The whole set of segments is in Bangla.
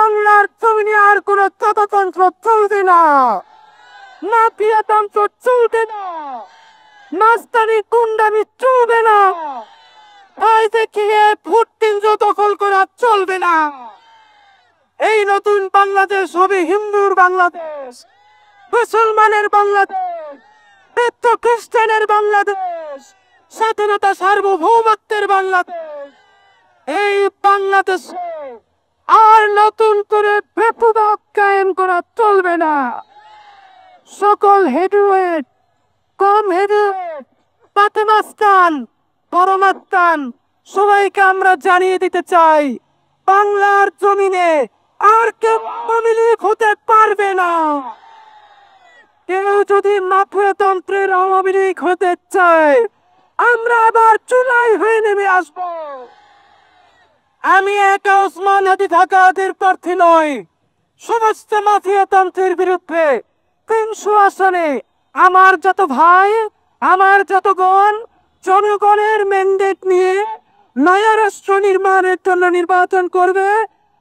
বাংলার জমিনে আর কোন তন্ত্র চলবে না, মাফিয়া তন্ত্র চলবে না, মাস্তানি গুন্ডামি চলবে না, তাই দেখিয়ে ভোট কেন্দ্র দখল করা চলবে না। এই নতুন বাংলাদেশ হবে হিন্দুর বাংলাদেশ, মুসলমানের বাংলাদেশ, বৌদ্ধ খ্রিস্টানের বাংলাদেশ, স্বাধীনতা সার্বভৌমত্বের বাংলাদেশ। এই বাংলাদেশে আর নতুন করে বেপরোয়া কায়েম করা চলবে না। সকল হেভিওয়েট, কম হেভিওয়েট, পাতে মাস্তান, বড় মাস্তান সবাইকে আমরা জানিয়ে দিতে চাই, বাংলার জমিনে আর কেউ আওয়ামী লীগ হতে পারবে না। কেউ যদি মাফিয়াতন্ত্রের আওয়ামী লীগ হতে চায়, আমরা আবার চুলাই হয়ে নেমে আসবো। আমি একা ওসমান হাদি ঢাকাদের প্রার্থী নই, সমস্ত মাফিয়াতন্ত্রের বিরুদ্ধে 300 আসনে আমার যত ভাই, আমার যত বোন জনগণের ম্যান্ডেট নিয়ে নয়া রাষ্ট্র নির্মাণের জন্য নির্বাচন করবে,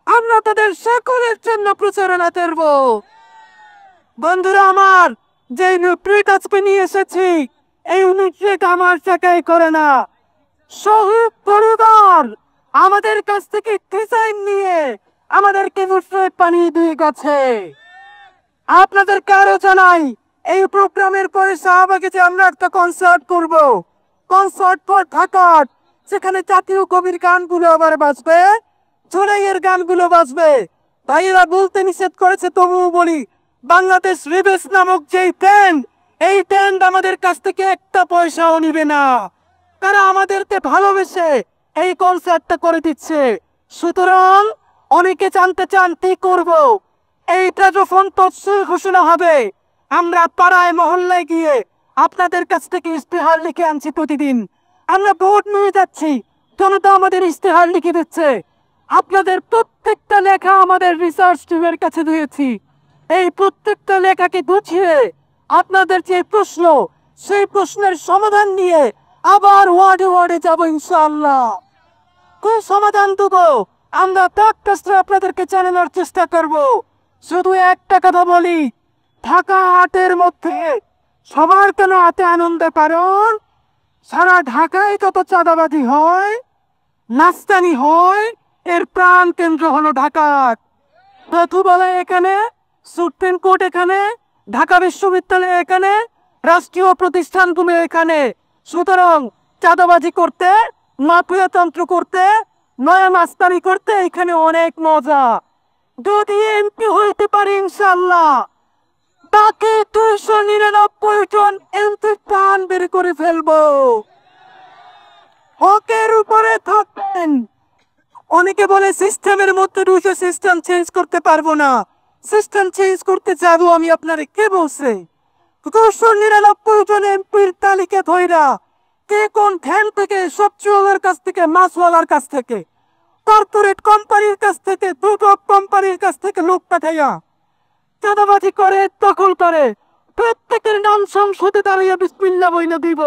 আমরা তাদের সকলের জন্য প্রচারণা করব। বন্ধুরা আমার, যে নিউট্রিট আজকে নিয়ে এসেছি, এই নিউট্রিট আমার চাকাই করে না। শহীদ পরিবার আমাদের কাছ থেকে ডিজাইন নিয়ে আমাদেরকে নিউট্রিট বানিয়ে দিয়ে গেছে। আপনাদেরকে আরো জানাই, এই প্রোগ্রামের পরে শাহবাগে যে আমরা একটা কনসার্ট করব, কনসার্ট ফর ঢাকা, সেখানে জাতীয় কবির গানগুলো আবার বাজবে, জুলাইয়ের গানগুলো বাজবে। ভাইয়েরা বলতে নিষেধ করেছে, তবুও বলি, বাংলাদেশ রিবেস নামক যেই ব্যান্ড, এই ব্যান্ড আমাদের কাছ থেকে একটা পয়সাও নিবে না। তারা আমাদেরকে ভালোবেসে এই কনসার্টটা করে দিচ্ছে। সুতরাং অনেকে জানতে চান কি করব, এইটা যখন তফসিল ঘোষণা হবে, আমরা পাড়ায় মহল্লায় গিয়ে আপনাদের কাছ থেকে ইস্তেহার লিখে আনছি। প্রতিদিন আমরা ভোট নিয়ে যাচ্ছি, জনতা আমাদের ইস্তেহার লিখে দিচ্ছে। আপনাদের প্রত্যেকটা লেখা আমাদের রিসার্চ টিমের কাছে দিয়েছি। এই প্রত্যেকটা লেখাকে গুছিয়ে আপনাদের যে প্রশ্ন, সেই প্রশ্নের সমাধান নিয়ে আবার ওয়ার্ডে ওয়ার্ডে যাবো ইনশাআল্লাহ। কি সমাধান দেবো আমরা তার কাছে আপনাদেরকে জানানোর চেষ্টা করব। শুধু একটা কথা বলি, ঢাকা হাটের মধ্যে সবার কেন হাতে আনন্দের কারণ, সারা ঢাকায় যত চাঁদাবাজি হয়, নাস্তানি হয়, এর প্রাণ কেন্দ্র হলো ঢাকা। প্রথমবেলায় এখানে, সুপ্রিম কোর্ট এখানে, ঢাকা বিশ্ববিদ্যালয় এখানে, রাষ্ট্রীয় প্রতিষ্ঠানগুলো এখানে। সুতরাং চাঁদাবাজি করতে, মাফিয়াতন্ত্র করতে, নয়া মাস্তানি করতে এখানে অনেক মজা। যদি এমপি হইতে পারি ইনশাল্লাহ, বাকি 299 জন এমপি প্রাণ বের করে ফেলবো। হকের উপরে থাকবেন। অনেকে বলে সিস্টেমের মধ্যে ঢুকে সিস্টেম চেঞ্জ করতে পারবো না। সিস্টেম চেঞ্জ করতে যাবো আমি, আপনারে কে বলছে? 299 জন এমপির তালিকা ধইরা কে কোন ধ্যান থেকে, সবজিওয়ালার কাছ থেকে, মাছওয়ালার কাছ থেকে, কর্পোরেট কোম্পানির কাছ থেকে, দুটো কোম্পানির কাছ থেকে লোক পাঠাইয়া চাঁদাবাজি করে, দখল করে, প্রত্যেকের নাম সংসদে দাঁড়িয়ে বিসমিল্লাহ বইলা দিব।